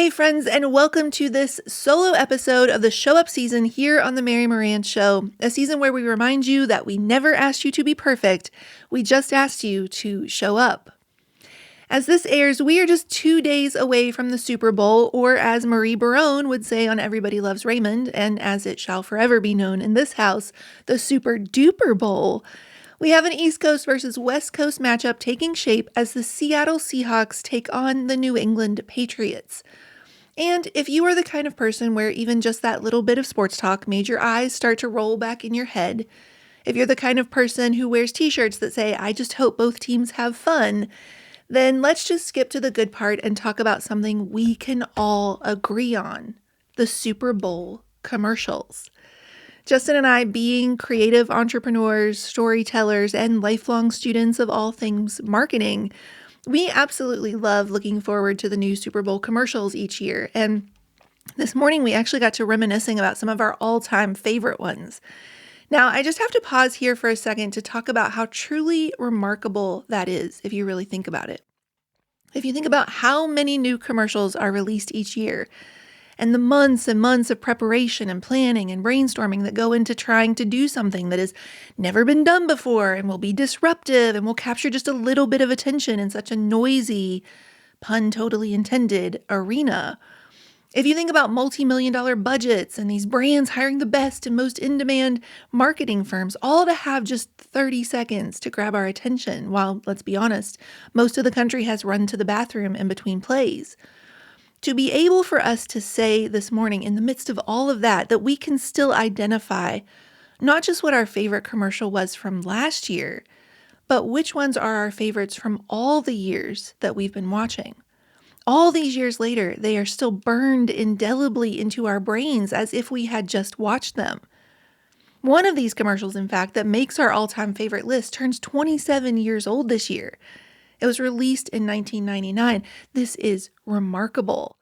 Hey friends, and welcome to this solo episode of the Show Up season here on the Mary Marantz Show, a season where we remind you that we never asked you to be perfect, we just asked you to show up. As this airs, we are just 2 days away from the Super Bowl, or as Marie Barone would say on Everybody Loves Raymond, and as it shall forever be known in this house, the Super Duper Bowl. We have an East Coast versus West Coast matchup taking shape as the Seattle Seahawks take on the New England Patriots. And if you are the kind of person where even just that little bit of sports talk made your eyes start to roll back in your head, if you're the kind of person who wears t-shirts that say, "I just hope both teams have fun," then let's just skip to the good part and talk about something we can all agree on: the Super Bowl commercials. Justin and I, being creative entrepreneurs, storytellers, and lifelong students of all things marketing, we absolutely love looking forward to the new Super Bowl commercials each year. And this morning we actually got to reminiscing about some of our all-time favorite ones. Now, I just have to pause here for a second to talk about how truly remarkable that is, if you really think about it. If you think about how many new commercials are released each year, and the months and months of preparation and planning and brainstorming that go into trying to do something that has never been done before and will be disruptive and will capture just a little bit of attention in such a noisy, pun totally intended, arena. If you think about multi-million-dollar budgets and these brands hiring the best and most in-demand marketing firms, all to have just 30 seconds to grab our attention, while, let's be honest, most of the country has run to the bathroom in between plays. To be able for us to say this morning, in the midst of all of that, that we can still identify not just what our favorite commercial was from last year, but which ones are our favorites from all the years that we've been watching. All these years later, they are still burned indelibly into our brains as if we had just watched them. One of these commercials, in fact, that makes our all-time favorite list turns 27 years old this year. It was released in 1999. This is remarkable.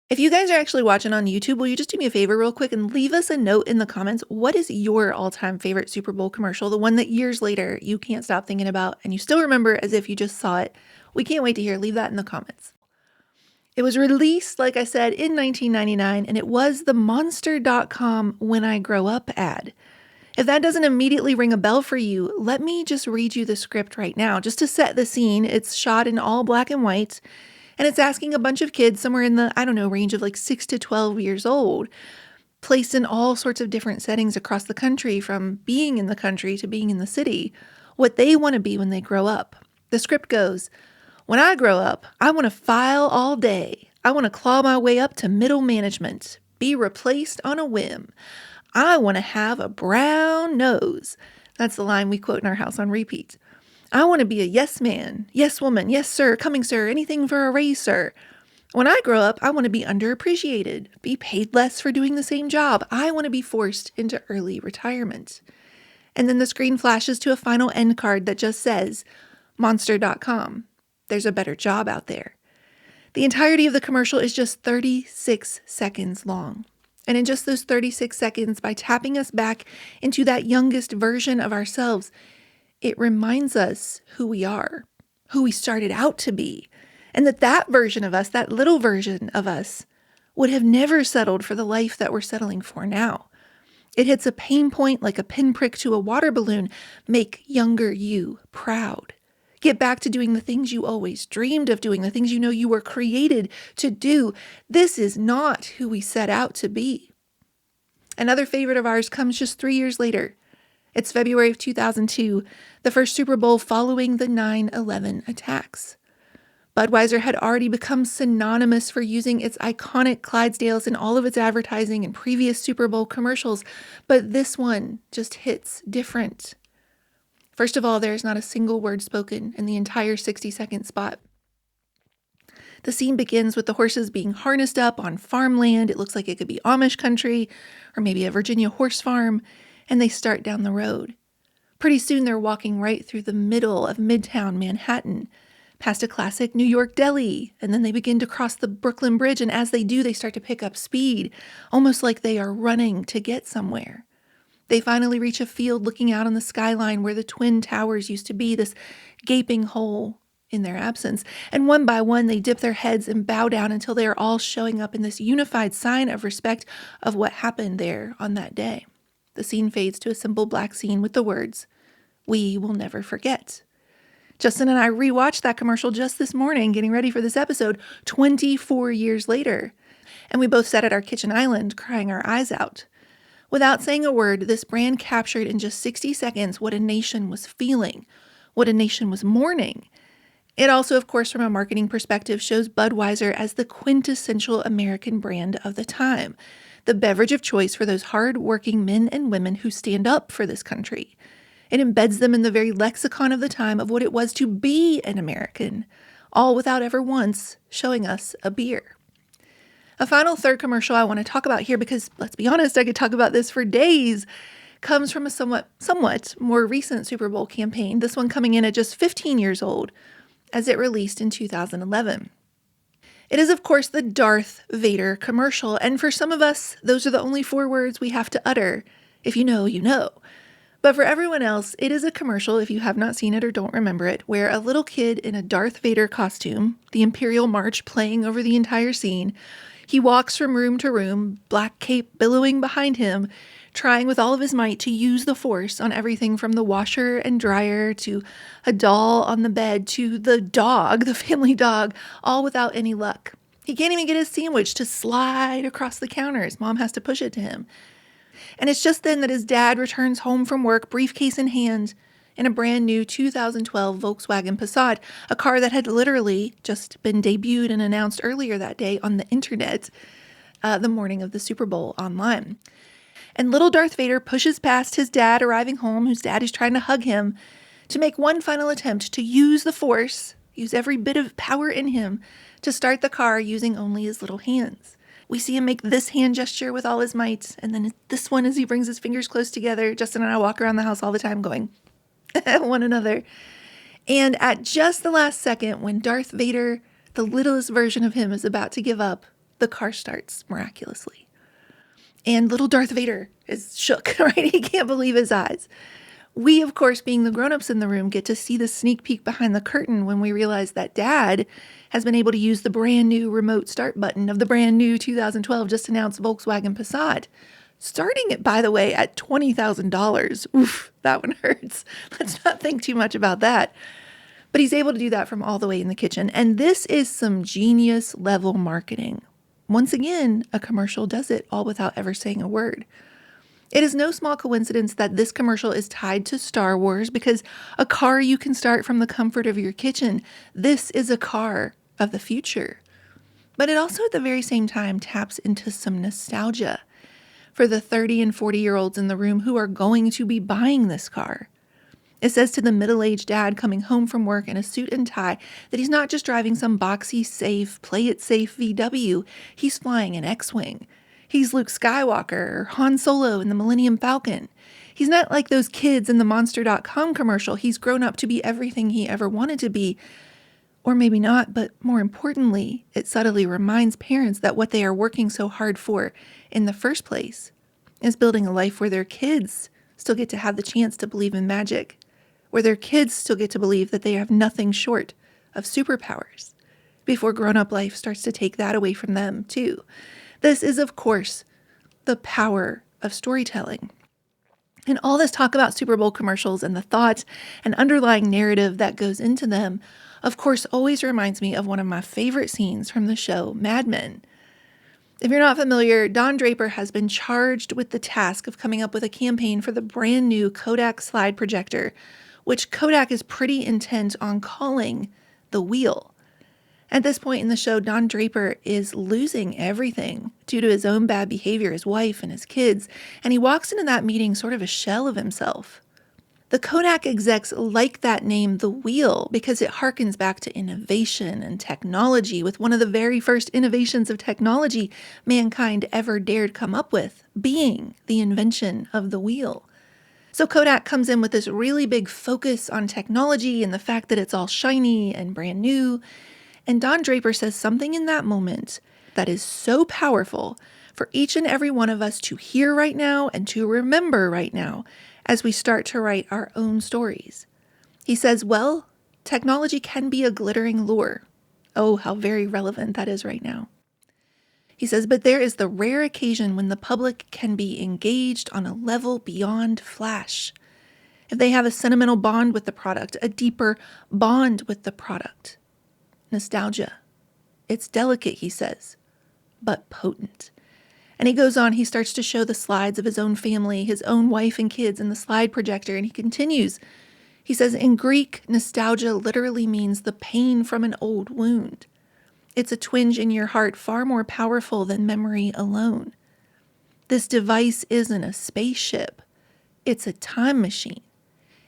If you guys are actually watching on YouTube, will you just do me a favor real quick and leave us a note in the comments? What is your all-time favorite Super Bowl commercial? The one that years later you can't stop thinking about and you still remember as if you just saw it. We can't wait to hear. Leave that in the comments. It was released, like I said, in 1999, and it was the Monster.com When I Grow Up ad. If that doesn't immediately ring a bell for you, let me just read you the script right now, just to set the scene. It's shot in all black and white, and it's asking a bunch of kids somewhere in the, range of like 6 to 12 years old, placed in all sorts of different settings across the country, from being in the country to being in the city, what they want to be when they grow up. The script goes, "When I grow up, I want to file all day. I want to claw my way up to middle management, be replaced on a whim. I want to have a brown nose." That's the line we quote in our house on repeat. "I want to be a yes man, yes woman, yes sir, coming sir, anything for a raise sir. When I grow up, I want to be underappreciated, be paid less for doing the same job. I want to be forced into early retirement." And then the screen flashes to a final end card that just says, Monster.com. There's a better job out there. The entirety of the commercial is just 36 seconds long. And in just those 36 seconds, by tapping us back into that youngest version of ourselves, it reminds us who we are, who we started out to be, and that version of us, that little version of us, would have never settled for the life that we're settling for now. It hits a pain point like a pinprick to a water balloon. Make younger you proud. Get back to doing the things you always dreamed of doing, the things you know you were created to do. This is not who we set out to be. Another favorite of ours comes just 3 years later. It's February of 2002, the first Super Bowl following the 9/11 attacks. Budweiser had already become synonymous for using its iconic Clydesdales in all of its advertising and previous Super Bowl commercials, but this one just hits different. First of all, there's not a single word spoken in the entire 60-second spot. The scene begins with the horses being harnessed up on farmland. It looks like it could be Amish country or maybe a Virginia horse farm, and they start down the road. Pretty soon they're walking right through the middle of Midtown Manhattan, past a classic New York deli, and then they begin to cross the Brooklyn Bridge, and as they do, they start to pick up speed, almost like they are running to get somewhere. They finally reach a field looking out on the skyline where the Twin Towers used to be, this gaping hole in their absence. And one by one, they dip their heads and bow down until they are all showing up in this unified sign of respect of what happened there on that day. The scene fades to a simple black scene with the words, "We will never forget." Justin and I rewatched that commercial just this morning, getting ready for this episode, 24 years later. And we both sat at our kitchen island, crying our eyes out. Without saying a word, this brand captured in just 60 seconds what a nation was feeling, what a nation was mourning. It also, of course, from a marketing perspective, shows Budweiser as the quintessential American brand of the time, the beverage of choice for those hard-working men and women who stand up for this country. It embeds them in the very lexicon of the time of what it was to be an American, all without ever once showing us a beer. A final third commercial I want to talk about here, because let's be honest, I could talk about this for days, comes from a somewhat more recent Super Bowl campaign, this one coming in at just 15 years old, as it released in 2011. It is, of course, the Darth Vader commercial, and for some of us, those are the only 4 words we have to utter. If you know, you know. But for everyone else, it is a commercial, if you have not seen it or don't remember it, where a little kid in a Darth Vader costume, the Imperial March playing over the entire scene, he walks from room to room, black cape billowing behind him, trying with all of his might to use the Force on everything from the washer and dryer to a doll on the bed to the dog, the family dog, all without any luck. He can't even get his sandwich to slide across the counter. His mom has to push it to him. And it's just then that his dad returns home from work, briefcase in hand, in a brand new 2012 Volkswagen Passat, a car that had literally just been debuted and announced earlier that day on the internet, the morning of the Super Bowl online. And little Darth Vader pushes past his dad arriving home, whose dad is trying to hug him, to make one final attempt to use the Force, use every bit of power in him, to start the car using only his little hands. We see him make this hand gesture with all his might, and then this one as he brings his fingers close together. Justin and I walk around the house all the time going at one another. And at just the last second, when Darth Vader, the littlest version of him, is about to give up, the car starts miraculously. And little Darth Vader is shook, right? He can't believe his eyes. We, of course, being the grown-ups in the room, get to see the sneak peek behind the curtain when we realize that Dad has been able to use the brand new remote start button of the brand new 2012 just announced Volkswagen Passat, starting it, by the way, at $20,000. Oof, that one hurts. Let's not think too much about that. But he's able to do that from all the way in the kitchen. And this is some genius level marketing. Once again, a commercial does it all without ever saying a word. It is no small coincidence that this commercial is tied to Star Wars, because a car you can start from the comfort of your kitchen. This is a car of the future. But it also at the very same time taps into some nostalgia for the 30 and 40-year-olds in the room who are going to be buying this car. It says to the middle-aged dad coming home from work in a suit and tie that he's not just driving some boxy, safe, play-it-safe VW. He's flying an X-Wing. He's Luke Skywalker or Han Solo in the Millennium Falcon. He's not like those kids in the Monster.com commercial. He's grown up to be everything he ever wanted to be. Or maybe not, but more importantly, it subtly reminds parents that what they are working so hard for in the first place is building a life where their kids still get to have the chance to believe in magic, where their kids still get to believe that they have nothing short of superpowers, before grown-up life starts to take that away from them too. This is, of course, the power of storytelling. And all this talk about Super Bowl commercials and the thought and underlying narrative that goes into them, of course, always reminds me of one of my favorite scenes from the show Mad Men. If you're not familiar, Don Draper has been charged with the task of coming up with a campaign for the brand new Kodak slide projector, which Kodak is pretty intent on calling the Wheel. At this point in the show, Don Draper is losing everything due to his own bad behavior, his wife and his kids, and he walks into that meeting sort of a shell of himself. The Kodak execs like that name, The Wheel, because it harkens back to innovation and technology, with one of the very first innovations of technology mankind ever dared come up with, being the invention of the wheel. So Kodak comes in with this really big focus on technology and the fact that it's all shiny and brand new. And Don Draper says something in that moment that is so powerful for each and every one of us to hear right now and to remember right now as we start to write our own stories. He says, well, Technology can be a glittering lure. Oh, how very relevant that is right now. He says, but there is the rare occasion when the public can be engaged on a level beyond flash. If they have a sentimental bond with the product, a deeper bond with the product. Nostalgia. It's delicate, he says, but potent. And he goes on, he starts to show the slides of his own family, his own wife and kids in the slide projector, and he continues. He says, in Greek, nostalgia literally means the pain from an old wound. It's a twinge in your heart far more powerful than memory alone. This device isn't a spaceship. It's a time machine.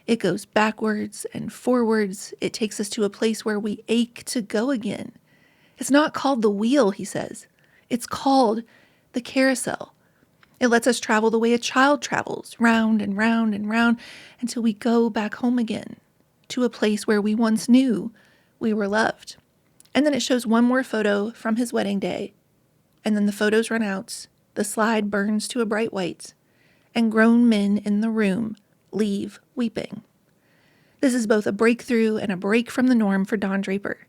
It goes backwards and forwards. It takes us to a place where we ache to go again. It's not called the wheel, he says. It's called the carousel. It lets us travel the way a child travels, round and round and round, until we go back home again, to a place where we once knew we were loved. And then it shows one more photo from his wedding day, and then the photos run out, the slide burns to a bright white, and grown men in the room leave weeping. This is both a breakthrough and a break from the norm for Don Draper.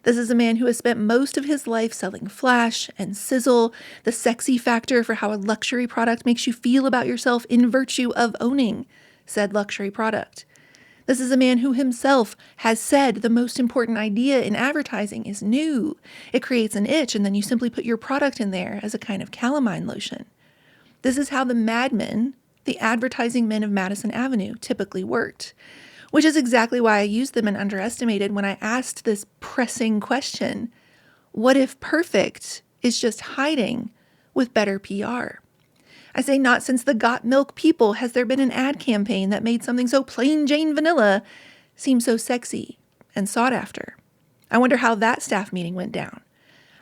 This is a man who has spent most of his life selling flash and sizzle, the sexy factor for how a luxury product makes you feel about yourself in virtue of owning said luxury product. This is a man who himself has said the most important idea in advertising is new. It creates an itch, and then you simply put your product in there as a kind of calamine lotion. This is how the madmen, the advertising men of Madison Avenue, typically worked. Which is exactly why I used them and underestimated when I asked this pressing question. What if perfect is just hiding with better PR? I say not since the Got Milk people has there been an ad campaign that made something so plain Jane vanilla seem so sexy and sought after. I wonder how that staff meeting went down.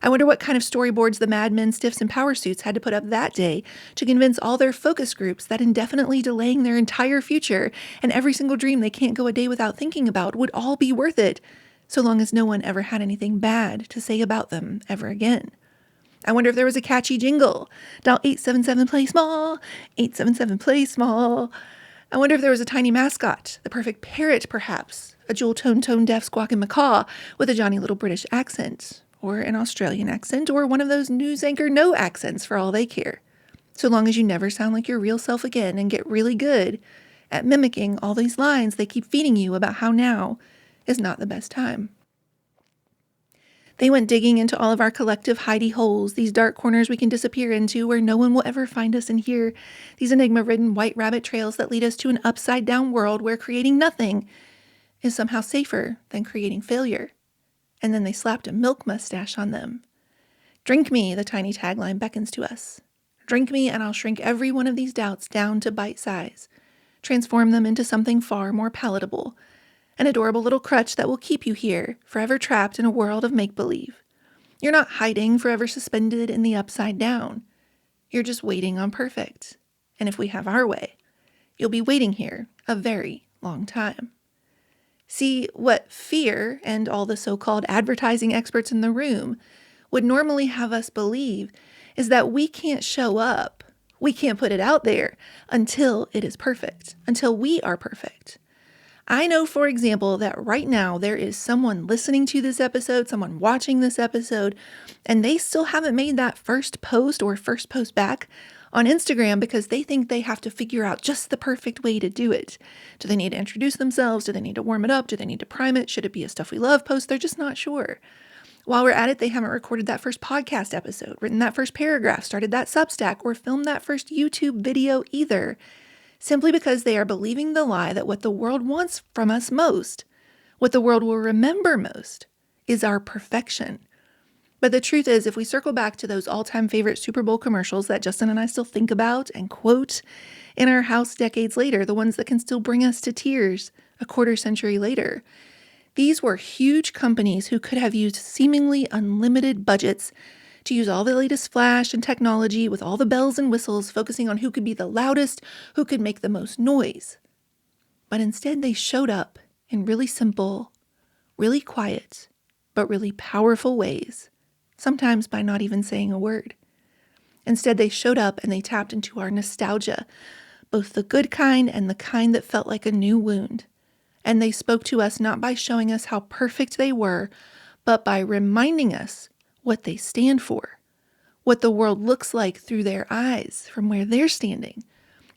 I wonder what kind of storyboards the Mad Men, Stiffs, and Power Suits had to put up that day to convince all their focus groups that indefinitely delaying their entire future and every single dream they can't go a day without thinking about would all be worth it, so long as no one ever had anything bad to say about them ever again. I wonder if there was a catchy jingle. Dial 877 play small, 877 play small. I wonder if there was a tiny mascot, the perfect parrot perhaps, a jewel-toned, tone-deaf, squawking macaw with a Johnny Little British accent, or an Australian accent, or one of those news anchor no accents for all they care. So long as you never sound like your real self again and get really good at mimicking all these lines they keep feeding you about how now is not the best time. They went digging into all of our collective hidey holes, these dark corners we can disappear into where no one will ever find us and hear, these enigma-ridden white rabbit trails that lead us to an upside-down world where creating nothing is somehow safer than creating failure. And then they slapped a milk mustache on them. Drink me, the tiny tagline beckons to us. Drink me and I'll shrink every one of these doubts down to bite size, transform them into something far more palatable, an adorable little crutch that will keep you here, forever trapped in a world of make-believe. You're not hiding, forever suspended in the upside down. You're just waiting on perfect. And if we have our way, you'll be waiting here a very long time. See, what fear and all the so-called advertising experts in the room would normally have us believe is that we can't show up, we can't put it out there until it is perfect, until we are perfect. I know, for example, that right now there is someone listening to this episode, someone watching this episode, and they still haven't made that first post back on Instagram because they think they have to figure out just the perfect way to do it. Do they need to introduce themselves? Do they need to warm it up? Do they need to prime it? Should it be a Stuff We Love post? They're just not sure. While we're at it, they haven't recorded that first podcast episode, written that first paragraph, started that Substack, or filmed that first YouTube video either, simply because they are believing the lie that what the world wants from us most, what the world will remember most, is our perfection. But the truth is, if we circle back to those all-time favorite Super Bowl commercials that Justin and I still think about and quote in our house decades later, the ones that can still bring us to tears a quarter century later, these were huge companies who could have used seemingly unlimited budgets to use all the latest flash and technology with all the bells and whistles, focusing on who could be the loudest, who could make the most noise. But instead they showed up in really simple, really quiet, but really powerful ways, sometimes by not even saying a word. Instead, they showed up and they tapped into our nostalgia, both the good kind and the kind that felt like a new wound. And they spoke to us not by showing us how perfect they were, but by reminding us what they stand for, what the world looks like through their eyes from where they're standing,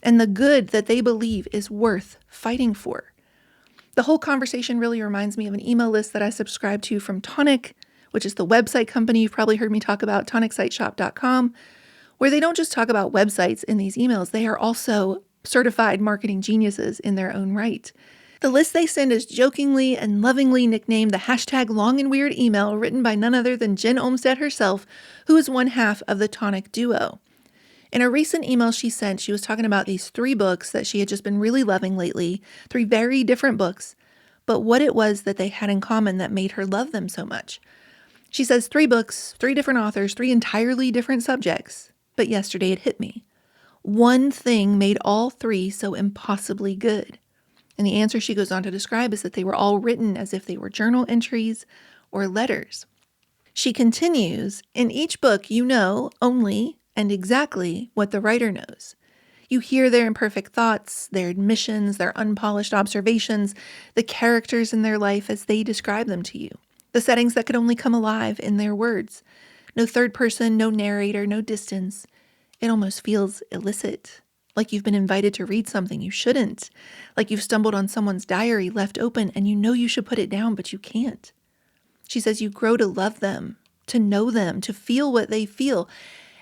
and the good that they believe is worth fighting for. The whole conversation really reminds me of an email list that I subscribe to from Tonic, which is the website company you've probably heard me talk about, tonicsiteshop.com, where they don't just talk about websites in these emails, they are also certified marketing geniuses in their own right. The list they send is jokingly and lovingly nicknamed the hashtag long and weird email, written by none other than Jen Olmstead herself, who is one half of the Tonic duo. In a recent email she sent, she was talking about these 3 books that she had just been really loving lately, 3 very different books, but what it was that they had in common that made her love them so much. She says 3 books, 3 different authors, 3 entirely different subjects, but yesterday it hit me. One thing made all 3 so impossibly good. And the answer she goes on to describe is that they were all written as if they were journal entries or letters. She continues, in each book you know only and exactly what the writer knows. You hear their imperfect thoughts, their admissions, their unpolished observations, the characters in their life as they describe them to you, the settings that could only come alive in their words. No third person, no narrator, no distance. It almost feels illicit, like you've been invited to read something you shouldn't, like you've stumbled on someone's diary left open and you know you should put it down, but you can't. She says you grow to love them, to know them, to feel what they feel.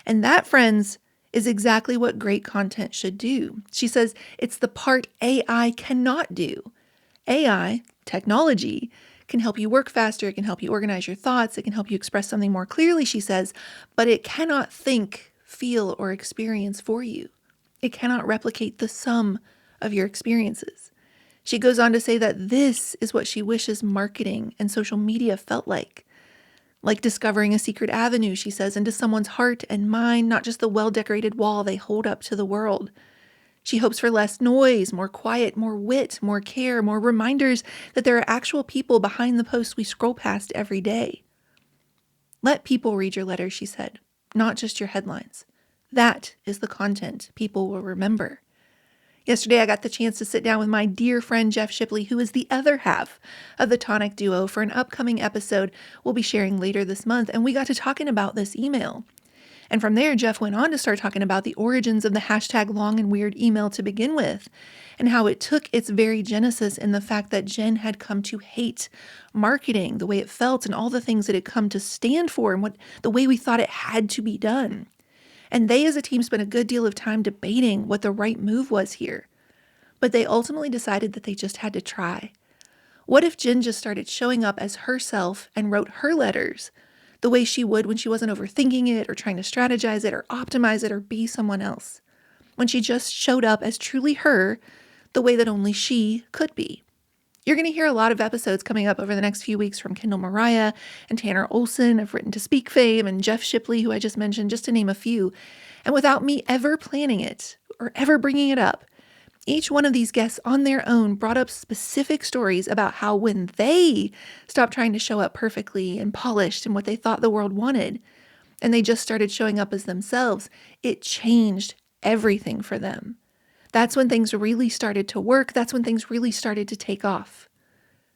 And that, friends, is exactly what great content should do. She says it's the part AI cannot do. AI, technology, can help you work faster. It can help you organize your thoughts. It can help you express something more clearly, she says, but it cannot think, feel, or experience for you. It cannot replicate the sum of your experiences. She goes on to say that this is what she wishes marketing and social media felt like discovering a secret avenue, she says, into someone's heart and mind, not just the well-decorated wall they hold up to the world. She hopes for less noise, more quiet, more wit, more care, more reminders that there are actual people behind the posts we scroll past every day. Let people read your letters, she said, not just your headlines. That is the content people will remember. Yesterday, I got the chance to sit down with my dear friend Jeff Shipley, who is the other half of the Tonic duo, for an upcoming episode we'll be sharing later this month, and we got to talking about this email. And from there, Jeff went on to start talking about the origins of the hashtag long and weird email to begin with, and how it took its very genesis in the fact that Jen had come to hate marketing, the way it felt, and all the things it had come to stand for, and the way we thought it had to be done. And they as a team spent a good deal of time debating what the right move was here. But they ultimately decided that they just had to try. What if Jen just started showing up as herself and wrote her letters the way she would when she wasn't overthinking it or trying to strategize it or optimize it or be someone else? When she just showed up as truly her, the way that only she could be. You're going to hear a lot of episodes coming up over the next few weeks from Kendall Mariah and Tanner Olson of Written to Speak fame and Jeff Shipley, who I just mentioned, just to name a few. And without me ever planning it or ever bringing it up, each one of these guests on their own brought up specific stories about how when they stopped trying to show up perfectly and polished and what they thought the world wanted, and they just started showing up as themselves, it changed everything for them. That's when things really started to work. That's when things really started to take off.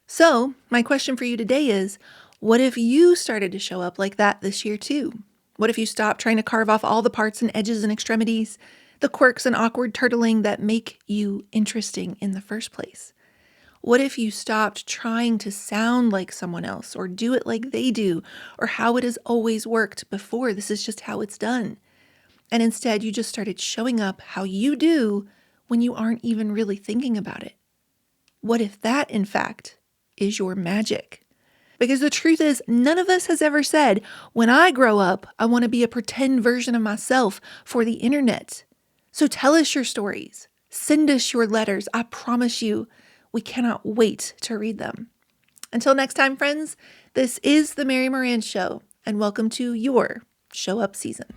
So my question for you today is, what if you started to show up like that this year too? What if you stopped trying to carve off all the parts and edges and extremities, the quirks and awkward turtling that make you interesting in the first place? What if you stopped trying to sound like someone else or do it like they do or how it has always worked before? This is just how it's done. And instead, you just started showing up how you do when you aren't even really thinking about it. What if that, in fact, is your magic? Because the truth is, none of us has ever said, when I grow up, I want to be a pretend version of myself for the internet. So tell us your stories. Send us your letters. I promise you, we cannot wait to read them. Until next time, friends, this is the Mary Marantz Show, and welcome to your Show Up season.